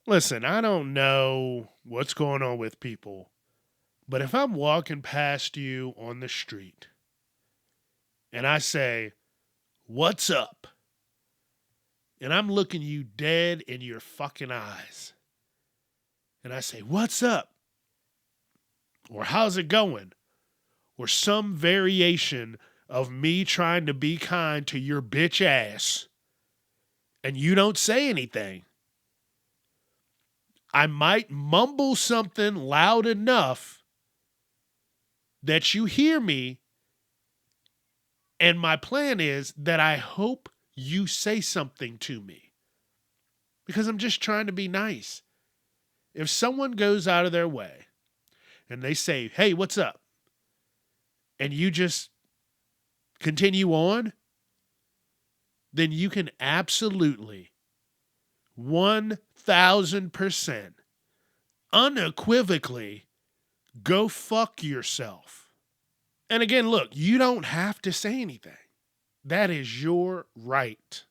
Listen, I don't know what's going on with people, but if I'm walking past you on the street and I say, "What's up?" and I'm looking you dead in your fucking eyes and I say, "What's up?" or "How's it going?" or some variation of me trying to be kind to your bitch ass and you don't say anything, I might mumble something loud enough that you hear me. And my plan is that I hope you say something to me because I'm just trying to be nice. If someone goes out of their way and they say, "Hey, what's up?" and you just continue on, then you can absolutely 1000% unequivocally go fuck yourself. And again, look, you don't have to say anything. That is your right.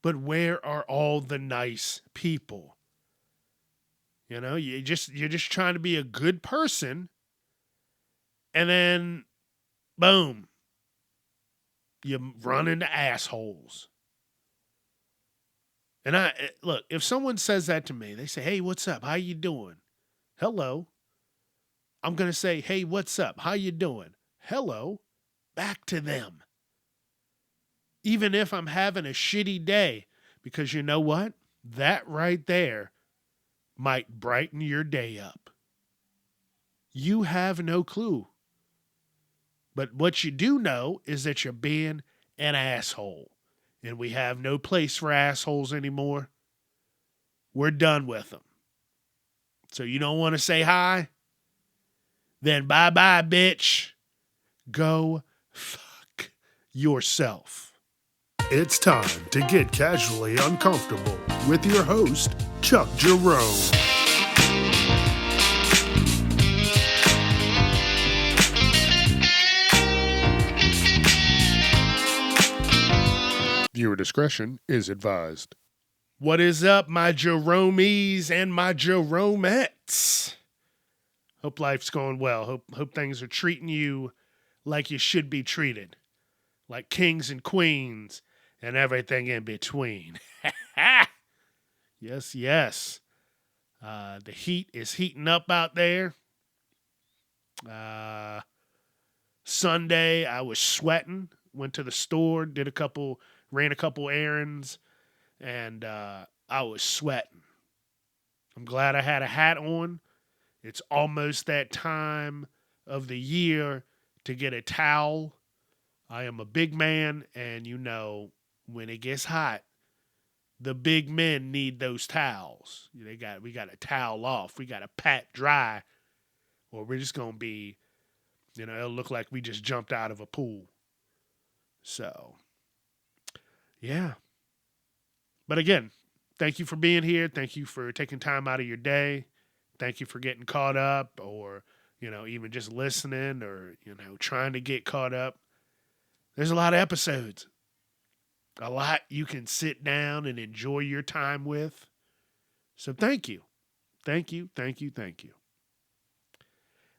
But where are all the nice people? You're just trying to be a good person, and then boom, you run into assholes. And look, if someone says that to me, they say, "Hey, what's up? How you doing?" Hello. I'm going to say, "Hey, what's up? How you doing?" Hello. Back to them. Even if I'm having a shitty day, because you know what? That right there might brighten your day up. You have no clue. But what you do know is that you're being an asshole. And we have no place for assholes anymore. We're done with them. So you don't want to say hi? Then bye bye, bitch. Go fuck yourself. It's time to get casually uncomfortable with your host, Chuck Jerome. Viewer discretion is advised. What is up, my Jeromies and my Jeromettes? Hope life's going well. Hope things are treating you like you should be treated. Like kings and queens and everything in between. Yes, yes. The heat is heating up out there. Uh, Sunday, I was sweating. Went to the store, ran a couple errands, and I was sweating. I'm glad I had a hat on. It's almost that time of the year to get a towel. I am a big man, and when it gets hot, the big men need those towels. We got to towel off. We got to pat dry, or we're just gonna be, it'll look like we just jumped out of a pool. So, yeah. But again, thank you for being here. Thank you for taking time out of your day. Thank you for getting caught up, or even just listening, or trying to get caught up. There's a lot of episodes. A lot you can sit down and enjoy your time with. So thank you. Thank you. Thank you. Thank you.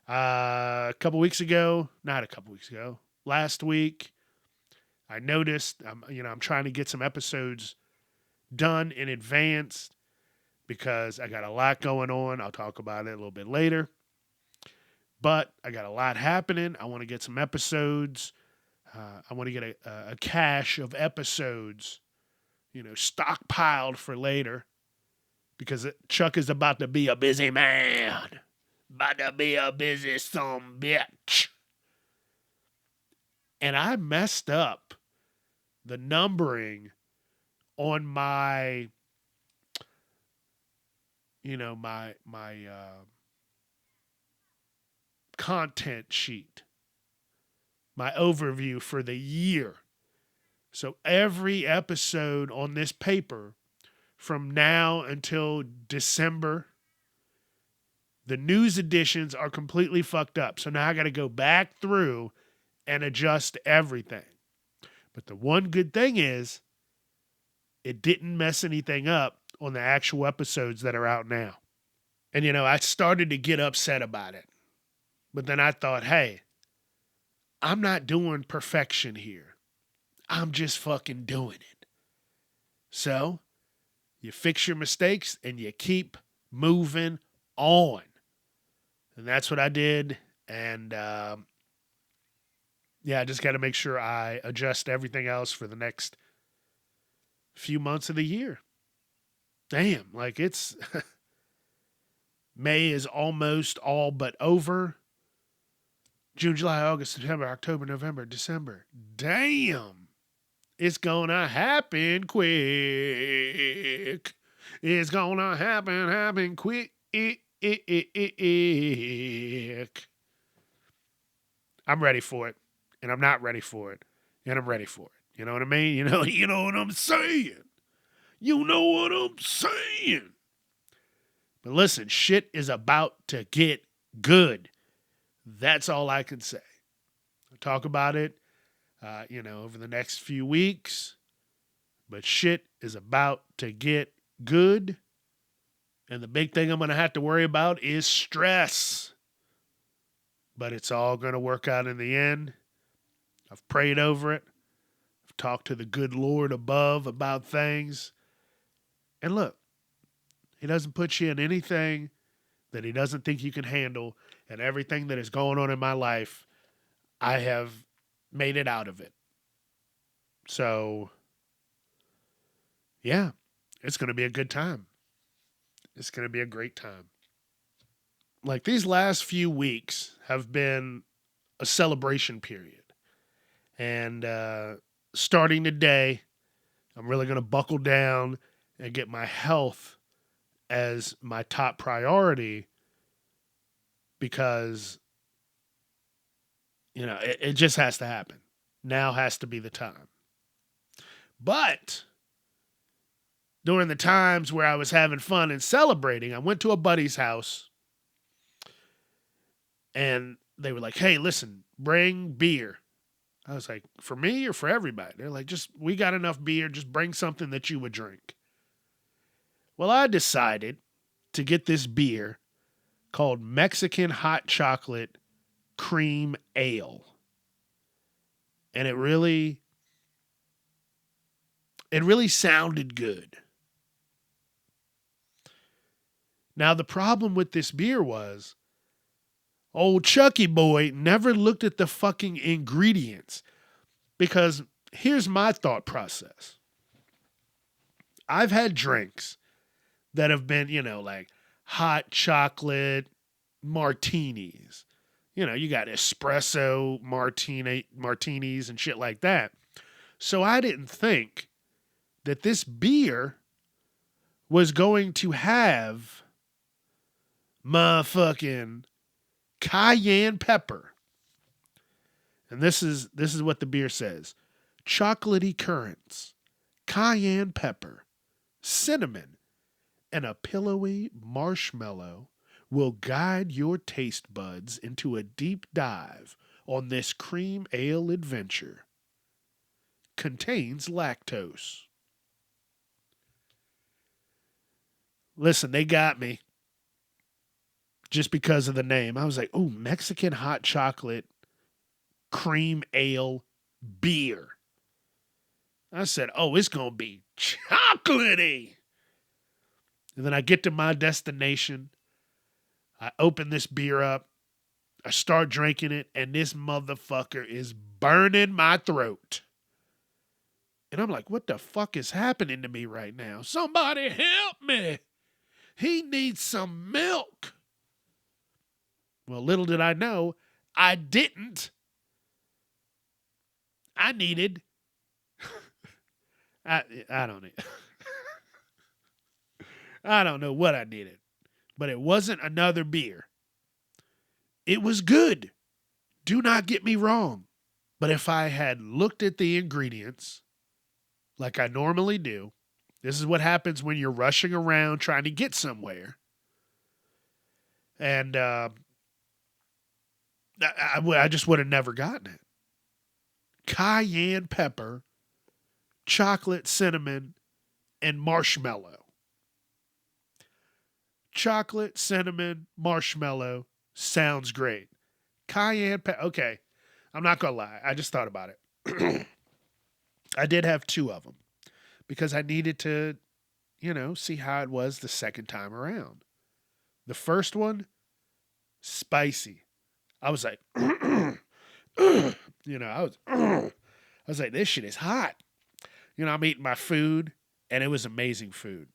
Not a couple weeks ago, last week, I noticed I'm trying to get some episodes done in advance because I got a lot going on. I'll talk about it a little bit later. But I got a lot happening. I want to get some episodes. I want to get a cache of episodes, stockpiled for later because Chuck is about to be a busy man. About to be a busy some bitch. And I messed up the numbering on my, my content sheet, my overview for the year. So every episode on this paper from now until December, the news editions are completely fucked up. So now I got to go back through and adjust everything. But the one good thing is it didn't mess anything up on the actual episodes that are out now. And, I started to get upset about it. But then I thought, hey, I'm not doing perfection here. I'm just fucking doing it. So you fix your mistakes and you keep moving on. And that's what I did. And I just got to make sure I adjust everything else for the next few months of the year. Damn, like it's May is almost all but over. June, July, August, September, October, November, December. Damn. It's gonna happen quick. It's gonna happen quick. I'm ready for it. And I'm not ready for it. And I'm ready for it. You know what I mean? You know what I'm saying. You know what I'm saying. But listen, shit is about to get good. That's all I can say. I'll talk about it, over the next few weeks. But shit is about to get good. And the big thing I'm going to have to worry about is stress. But it's all going to work out in the end. I've prayed over it. I've talked to the good Lord above about things. And look, he doesn't put you in anything that he doesn't think you can handle. And everything that is going on in my life, I have made it out of it. So, yeah, it's going to be a good time. It's going to be a great time. Like these last few weeks have been a celebration period. And starting today, I'm really going to buckle down and get my health as my top priority because, it just has to happen. Now has to be the time. But during the times where I was having fun and celebrating, I went to a buddy's house and they were like, hey, listen, bring beer. I was like, for me or for everybody? They're like, we got enough beer. Just bring something that you would drink. Well, I decided to get this beer called Mexican Hot Chocolate Cream Ale. And it really sounded good. Now, the problem with this beer was old Chucky boy never looked at the fucking ingredients. Because here's my thought process. I've had drinks that have been, like hot chocolate martinis. You got espresso martinis and shit like that. So I didn't think that this beer was going to have motherfucking cayenne pepper. And this is what the beer says. Chocolatey currants, cayenne pepper, cinnamon, and a pillowy marshmallow will guide your taste buds into a deep dive on this cream ale adventure. Contains lactose. Listen, they got me. Just because of the name. I was like, oh, Mexican hot chocolate cream ale beer. I said, oh, it's going to be chocolatey. And then I get to my destination. I open this beer up. I start drinking it. And this motherfucker is burning my throat. And I'm like, what the fuck is happening to me right now? Somebody help me. He needs some milk. Well, little did I know, I didn't. I needed. I don't need. I don't know what I needed, but it wasn't another beer. It was good. Do not get me wrong. But if I had looked at the ingredients like I normally do, this is what happens when you're rushing around trying to get somewhere. And I just would have never gotten it. Cayenne pepper, chocolate, cinnamon, and marshmallow. chocolate, cinnamon, marshmallow. Sounds great. Cayenne pepper. Okay. I'm not going to lie. I just thought about it. I did have two of them because I needed to, see how it was the second time around. The first one, spicy. I was like, I was like, this shit is hot. I'm eating my food, and it was amazing food.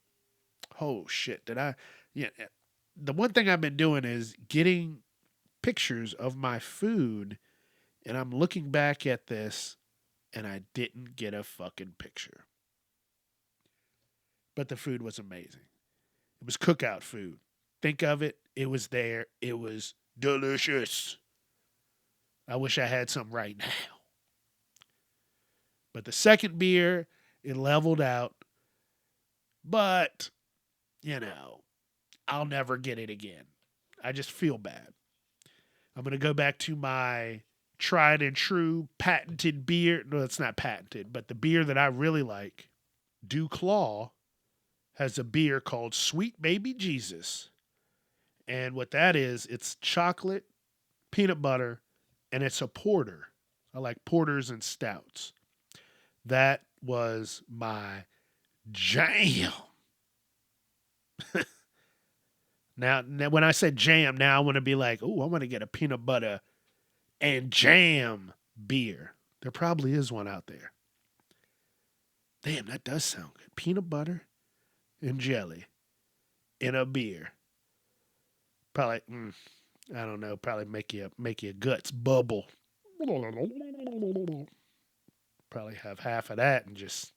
Oh shit! Did I? Yeah. The one thing I've been doing is getting pictures of my food, and I'm looking back at this, and I didn't get a fucking picture. But the food was amazing. It was cookout food. Think of it. It was there. It was delicious. I wish I had some right now. But the second beer, it leveled out. But, I'll never get it again. I just feel bad. I'm going to go back to my tried and true patented beer. No, it's not patented, but the beer that I really like, DuClaw, has a beer called Sweet Baby Jesus. And what that is, it's chocolate, peanut butter, and it's a porter. I like porters and stouts. That was my jam. Now, when I said jam, now I want to be like, oh, I want to get a peanut butter and jam beer. There probably is one out there. Damn, that does sound good. Peanut butter and jelly in a beer. Probably, I don't know. Probably make your guts bubble. Probably have half of that and just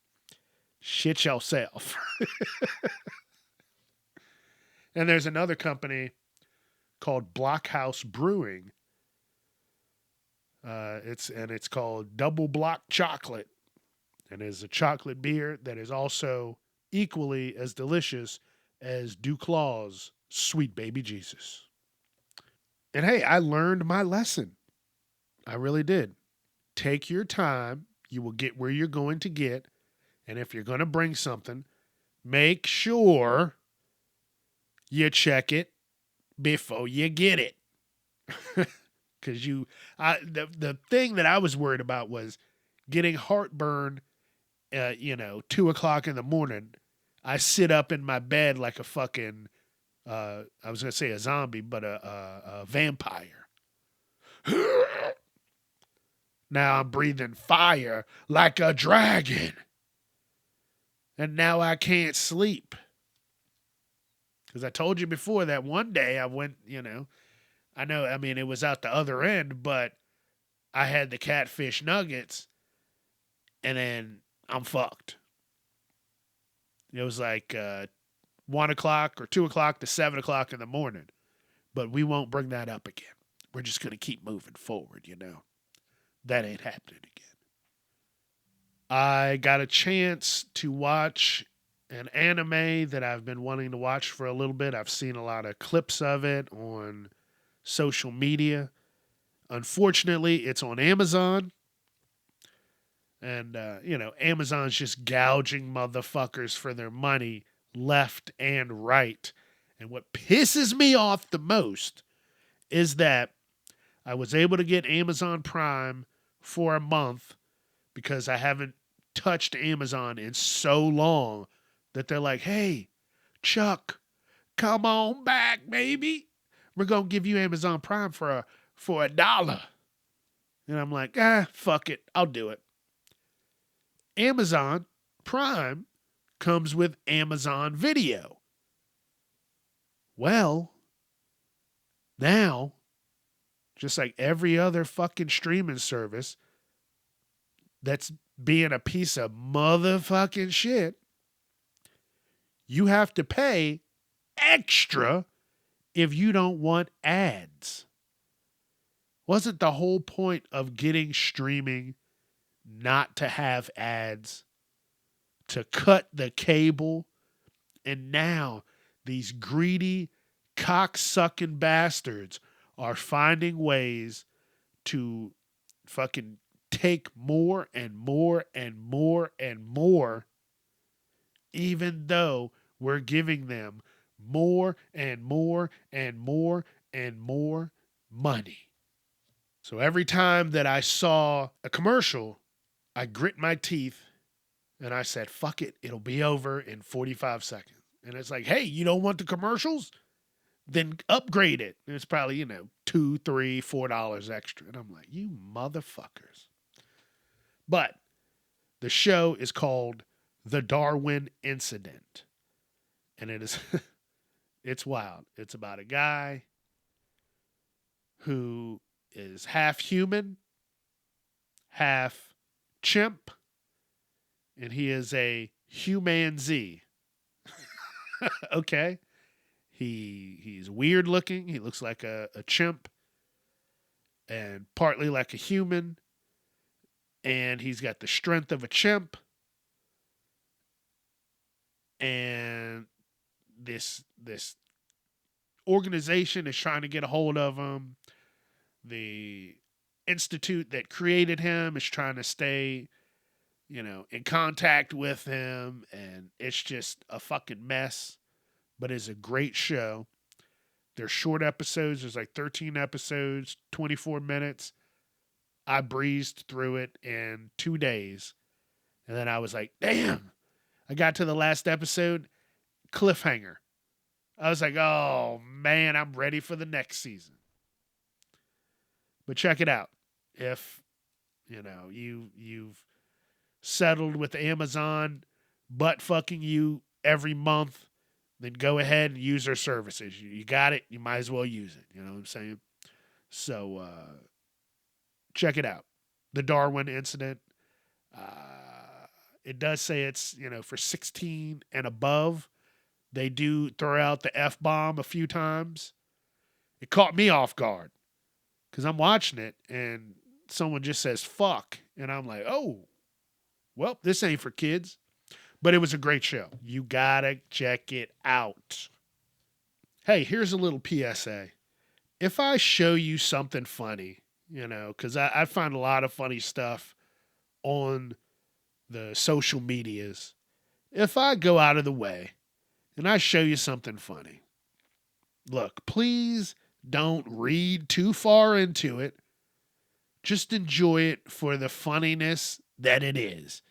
shit yourself. And there's another company called Blockhouse Brewing. It's called Double Block Chocolate, and it's a chocolate beer that is also equally as delicious as DuClaw's Sweet Baby Jesus. And hey, I learned my lesson. I really did. Take your time. You will get where you're going to get. And if you're going to bring something, make sure you check it before you get it. Because the thing that I was worried about was getting heartburn, 2:00 in the morning. I sit up in my bed like a fucking, I was going to say a zombie, but a vampire. Now I'm breathing fire like a dragon. And now I can't sleep. Because I told you before that one day I went, it was out the other end, but I had the catfish nuggets and then I'm fucked. It was like 1:00 or 2:00 to 7:00 in the morning. But we won't bring that up again. We're just going to keep moving forward, That ain't happening again. I got a chance to watch an anime that I've been wanting to watch for a little bit. I've seen a lot of clips of it on social media. Unfortunately, it's on Amazon. And, Amazon's just gouging motherfuckers for their money left and right. And what pisses me off the most is that I was able to get Amazon Prime for a month because I haven't touched Amazon in so long that they're like, hey, Chuck, come on back, baby. We're going to give you Amazon Prime for $1. And I'm like, fuck it. I'll do it. Amazon Prime comes with Amazon Video. Well, now, just like every other fucking streaming service that's being a piece of motherfucking shit, you have to pay extra if you don't want ads. Wasn't the whole point of getting streaming not to have ads, to cut the cable? And now these greedy, cock-sucking bastards are finding ways to fucking take more and more and more and more, even though we're giving them more and more and more and more money. So every time that I saw a commercial, I grit my teeth and I said, fuck it, it'll be over in 45 seconds. And it's like, hey, you don't want the commercials? Then upgrade it. And it's probably, $2, $3, $4 extra. And I'm like, you motherfuckers. But the show is called The Darwin Incident. And it is, it's wild. It's about a guy who is half human, half chimp, and he is a humanzee. Okay? He's weird looking. He looks like a chimp and partly like a human. And he's got the strength of a chimp. And this organization is trying to get a hold of him. The institute that created him is trying to stay, in contact with him. And it's just a fucking mess. But it's a great show. They're short episodes. There's like 13 episodes, 24 minutes. I breezed through it in 2 days. And then I was like, damn. I got to the last episode, cliffhanger. I was like, oh, man, I'm ready for the next season. But check it out. If, you've settled with Amazon butt fucking you every month, then go ahead and use their services. You got it. You might as well use it. You know what I'm saying? So check it out. The Darwin Incident. It does say it's, for 16 and above. They do throw out the F-bomb a few times. It caught me off guard because I'm watching it and someone just says fuck. And I'm like, oh, well, this ain't for kids. But it was a great show. You gotta check it out. Hey, here's a little PSA. If I show you something funny, because I find a lot of funny stuff on the social medias. If I go out of the way and I show you something funny, look, please don't read too far into it. Just enjoy it for the funniness that it is.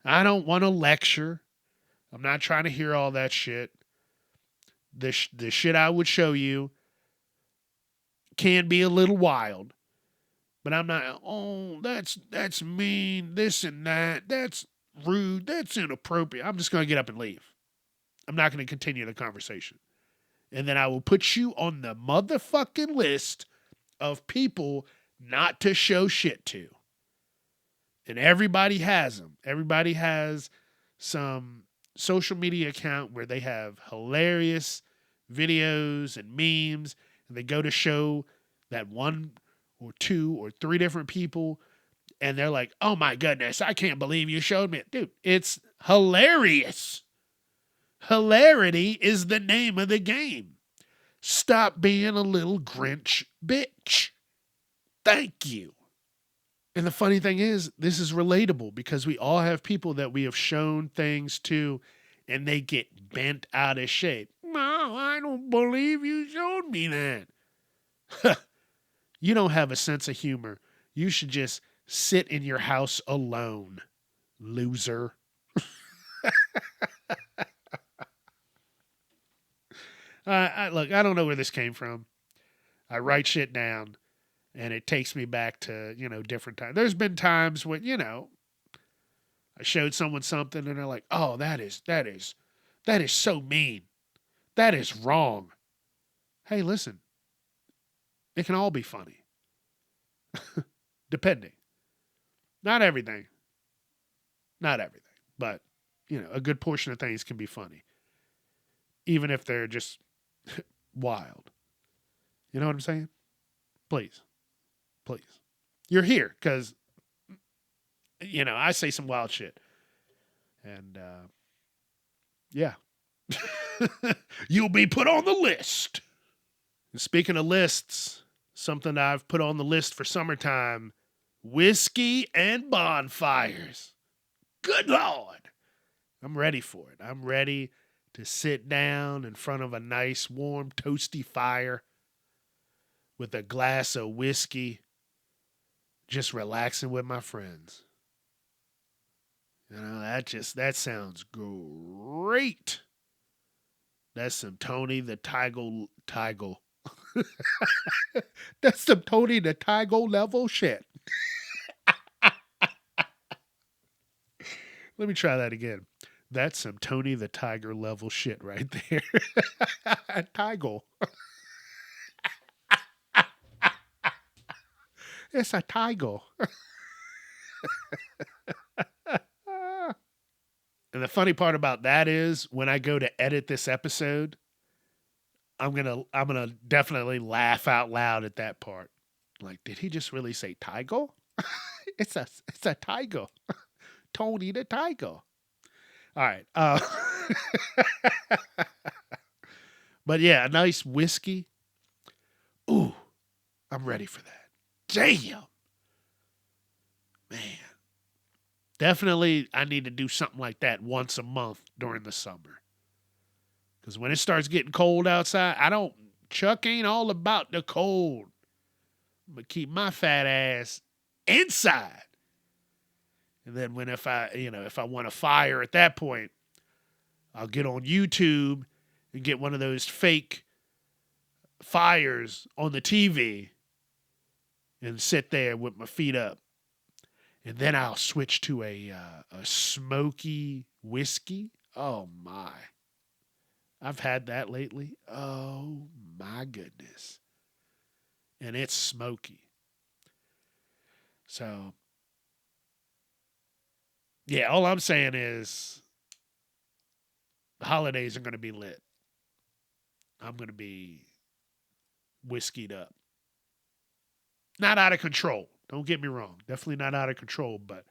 I don't want to lecture. I'm not trying to hear all that shit. The shit I would show you can be a little wild. But I'm not, oh, that's mean, this and that. That's rude. That's inappropriate. I'm just going to get up and leave. I'm not going to continue the conversation. And then I will put you on the motherfucking list of people not to show shit to. And everybody has them. Everybody has some social media account where they have hilarious videos and memes. And they go to show that 1 or 2 or 3 different people. And they're like, oh my goodness, I can't believe you showed me. Dude, it's hilarious. Hilarity is the name of the game. Stop being a little Grinch bitch. Thank you. And the funny thing is, this is relatable because we all have people that we have shown things to and they get bent out of shape. No, I don't believe you showed me that. You don't have a sense of humor. You should just sit in your house alone, loser. Look, I don't know where this came from. I write shit down. And it takes me back to, different times. There's been times when, I showed someone something and they're like, oh, that is so mean. That is wrong. Hey, listen, it can all be funny. Depending. Not everything. But, a good portion of things can be funny. Even if they're just wild. You know what I'm saying? Please. You're here because, I say some wild shit. And, yeah. You'll be put on the list. And speaking of lists, something I've put on the list for summertime, whiskey and bonfires. Good Lord. I'm ready for it. I'm ready to sit down in front of a nice, warm, toasty fire with a glass of whiskey, just relaxing with my friends. That sounds great. That's some Tony the Tiger. That's some Tony the Tiger level shit. Let me try that again. That's some Tony the Tiger level shit right there. Tiger. It's a tiger. And the funny part about that is when I go to edit this episode, I'm gonna definitely laugh out loud at that part. Like, did he just really say tiger? It's a tiger. Tony the Tiger. All right. But yeah, a nice whiskey. Ooh, I'm ready for that. Damn. Man. Definitely, I need to do something like that once a month during the summer. Because when it starts getting cold outside, Chuck ain't all about the cold. I'm going to keep my fat ass inside. And then if I want a fire at that point, I'll get on YouTube and get one of those fake fires on the TV and sit there with my feet up. And then I'll switch to a smoky whiskey. Oh, my. I've had that lately. Oh, my goodness. And it's smoky. So, yeah, all I'm saying is the holidays are going to be lit. I'm going to be whiskeyed up. Not out of control. Don't get me wrong. Definitely not out of control, but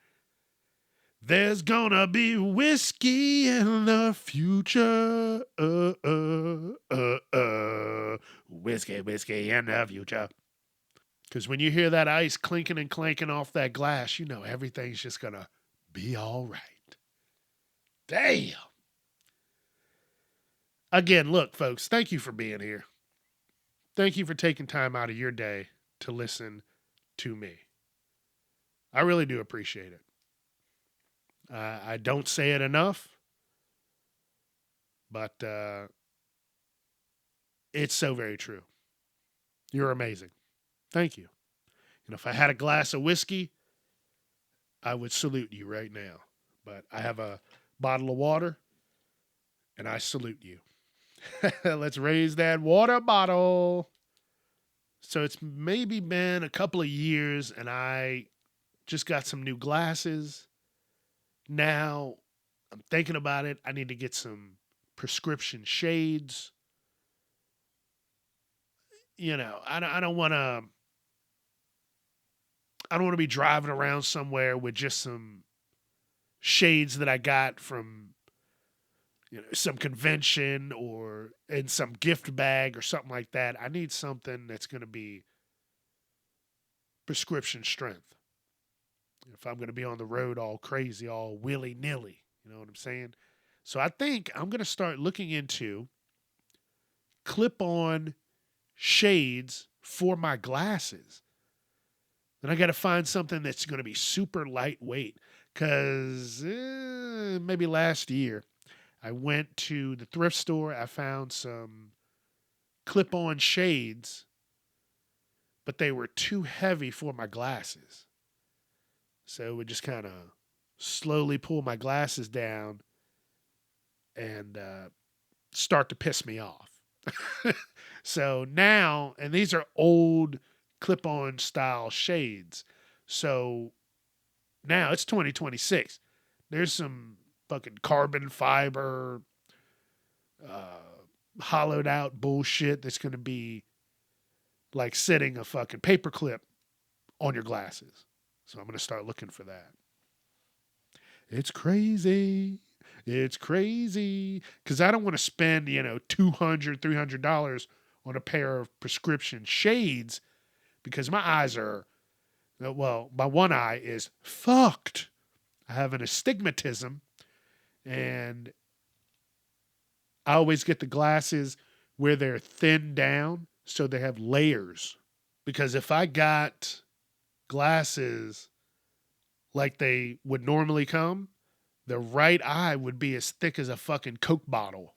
there's gonna be whiskey in the future. Whiskey in the future. Because when you hear that ice clinking and clanking off that glass, you know everything's just gonna be all right. Damn. Again, look, folks, thank you for being here. Thank you for taking time out of your day to listen to me. I really do appreciate it. I don't say it enough, but it's so very true. You're amazing. Thank you. And if I had a glass of whiskey, I would salute you right now. But I have a bottle of water, and I salute you. Let's raise that water bottle. So it's maybe been a couple of years, and I just got some new glasses. Now I'm thinking about it. I need to get some prescription shades. I don't want to. I don't want to be driving around somewhere with just some shades that I got from some convention or in some gift bag or something like that. I need something that's going to be prescription strength. If I'm going to be on the road all crazy, all willy nilly, you know what I'm saying? So I think I'm going to start looking into clip on shades for my glasses. Then I got to find something that's going to be super lightweight because maybe last year I went to the thrift store. I found some clip on shades, but they were too heavy for my glasses. So it would just kind of slowly pull my glasses down and start to piss me off. So now, and these are old clip-on style shades. So now it's 2026. There's some fucking carbon fiber, hollowed out bullshit that's going to be like sitting a fucking paperclip on your glasses. So I'm going to start looking for that. It's crazy. It's crazy. Because I don't want to spend, $200, $300 on a pair of prescription shades because my eyes are, well, my one eye is fucked. I have an astigmatism and I always get the glasses where they're thinned down so they have layers. Because if I got glasses like they would normally come, the right eye would be as thick as a fucking Coke bottle.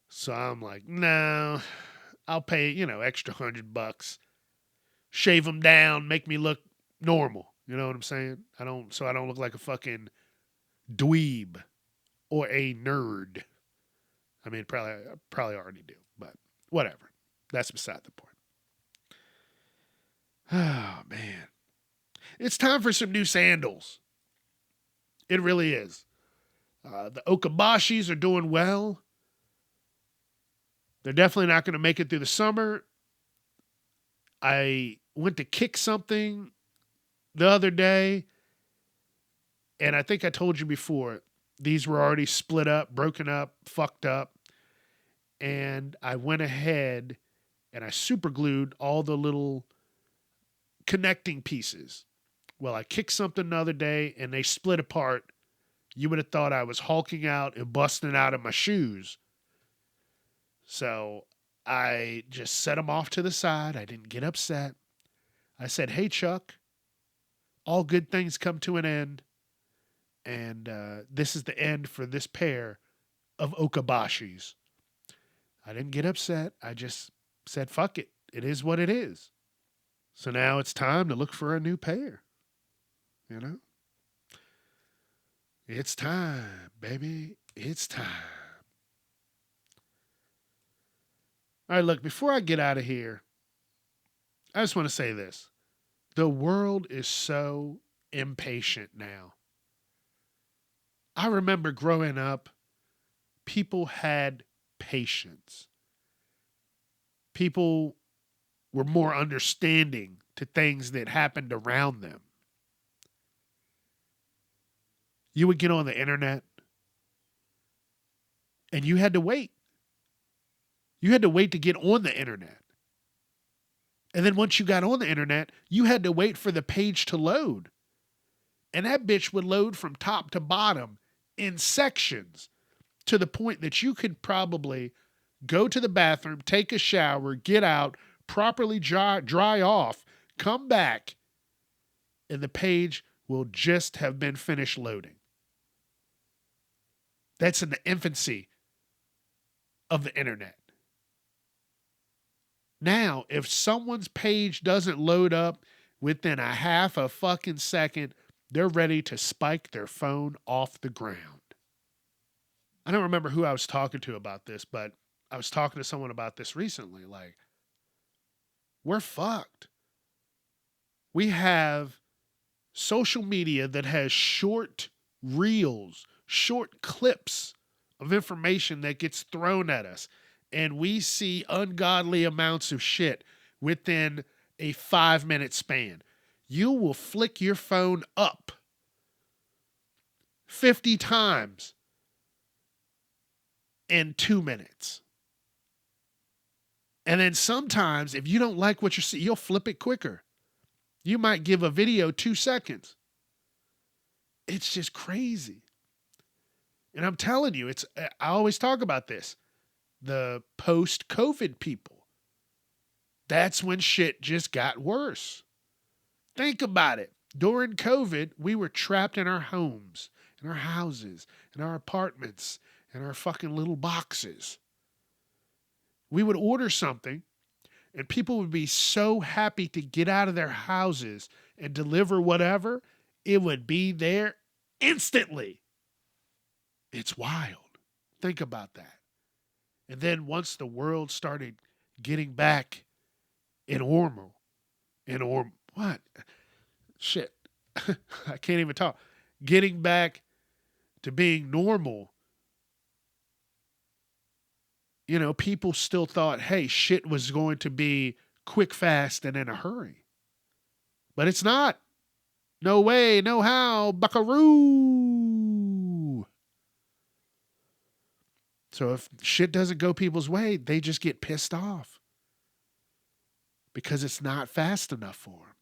So I'm like, no, I'll pay, extra $100. Shave them down, make me look normal. You know what I'm saying? So I don't look like a fucking dweeb or a nerd. I mean, probably already do, but whatever. That's beside the point. Oh man, it's time for some new sandals. It really is. The Okabashis are doing well. They're definitely not going to make it through the summer. I went to kick something the other day, and I think I told you before, these were already split up, broken up, fucked up. And I went ahead and I super glued all the little connecting pieces. Well, I kicked something the other day and they split apart. You would have thought I was hulking out and busting out of my shoes. So I just set them off to the side. I didn't get upset. I said, hey, Chuck, all good things come to an end. And this is the end for this pair of Okabashis. I didn't get upset. I just said, fuck it. It is what it is. So now it's time to look for a new pair. You know? It's time, baby. It's time. All right, look, before I get out of here, I just want to say this. The world is so impatient now. I remember growing up, people had patience. People were more understanding to things that happened around them. You would get on the internet and you had to wait. You had to wait to get on the internet. And then once you got on the internet, you had to wait for the page to load. And that bitch would load from top to bottom in sections to the point that you could probably go to the bathroom, take a shower, get out, properly dry off, come back, and the page will just have been finished loading. That's in the infancy of the internet. Now, if someone's page doesn't load up within a half a fucking second, they're ready to spike their phone off the ground. I don't remember who I was talking to about this, but I was talking to someone about this recently. Like, we're fucked. We have social media that has short reels, short clips of information that gets thrown at us. And we see ungodly amounts of shit within a 5-minute span. You will flick your phone up 50 times in 2 minutes. And then sometimes, if you don't like what you see, you'll flip it quicker. You might give a video 2 seconds. It's just crazy. And I'm telling you, I always talk about this. The post-COVID people. That's when shit just got worse. Think about it. During COVID, we were trapped in our homes, in our houses, in our apartments, in our fucking little boxes. We would order something, and people would be so happy to get out of their houses and deliver whatever. It would be there instantly. It's wild. Think about that. And then once the world started getting back what? Shit. I can't even talk. Getting back to being normal, people still thought, hey, shit was going to be quick, fast, and in a hurry. But it's not. No way, no how, buckaroo. So if shit doesn't go people's way, they just get pissed off because it's not fast enough for them.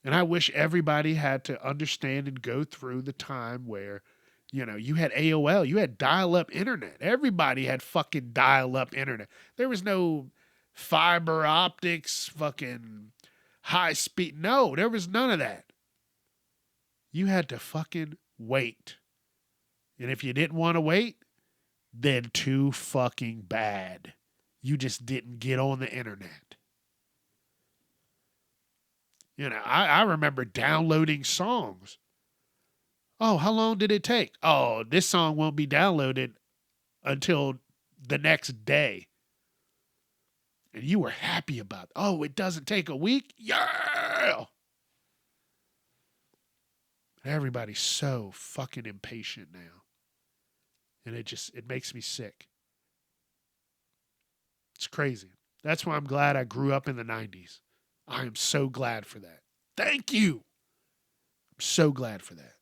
And I wish everybody had to understand and go through the time where You know, you had AOL, you had dial-up internet. Everybody had fucking dial-up internet. There was no fiber optics, fucking high speed. No, there was none of that. You had to fucking wait. And if you didn't want to wait, then too fucking bad. You just didn't get on the internet. You know, I remember downloading songs. Oh, how long did it take? Oh, this song won't be downloaded until the next day. And you were happy about it. Oh, it doesn't take a week? Yeah! Everybody's so fucking impatient now. And it makes me sick. It's crazy. That's why I'm glad I grew up in the 90s. I am so glad for that. Thank you. I'm so glad for that.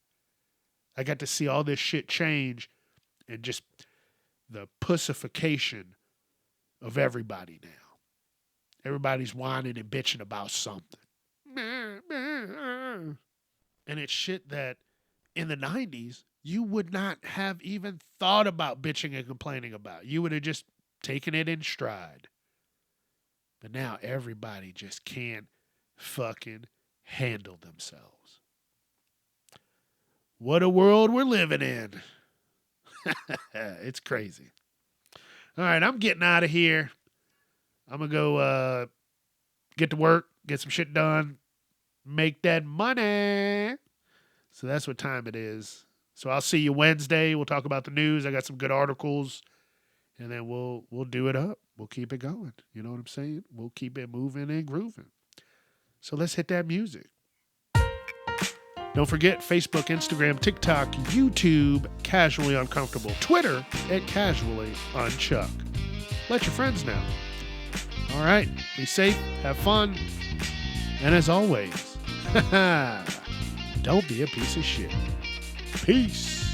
I got to see all this shit change and just the pussification of everybody now. Everybody's whining and bitching about something. And it's shit that in the 90s, you would not have even thought about bitching and complaining about. You would have just taken it in stride. But now everybody just can't fucking handle themselves. What a world we're living in. It's crazy. All right, I'm getting out of here. I'm going to go get to work, get some shit done, make that money. So that's what time it is. So I'll see you Wednesday. We'll talk about the news. I got some good articles. And then we'll do it up. We'll keep it going. You know what I'm saying? We'll keep it moving and grooving. So let's hit that music. Don't forget Facebook, Instagram, TikTok, YouTube, Casually Uncomfortable, Twitter at Casually Unchuck. Let your friends know. All right. Be safe. Have fun. And as always, don't be a piece of shit. Peace.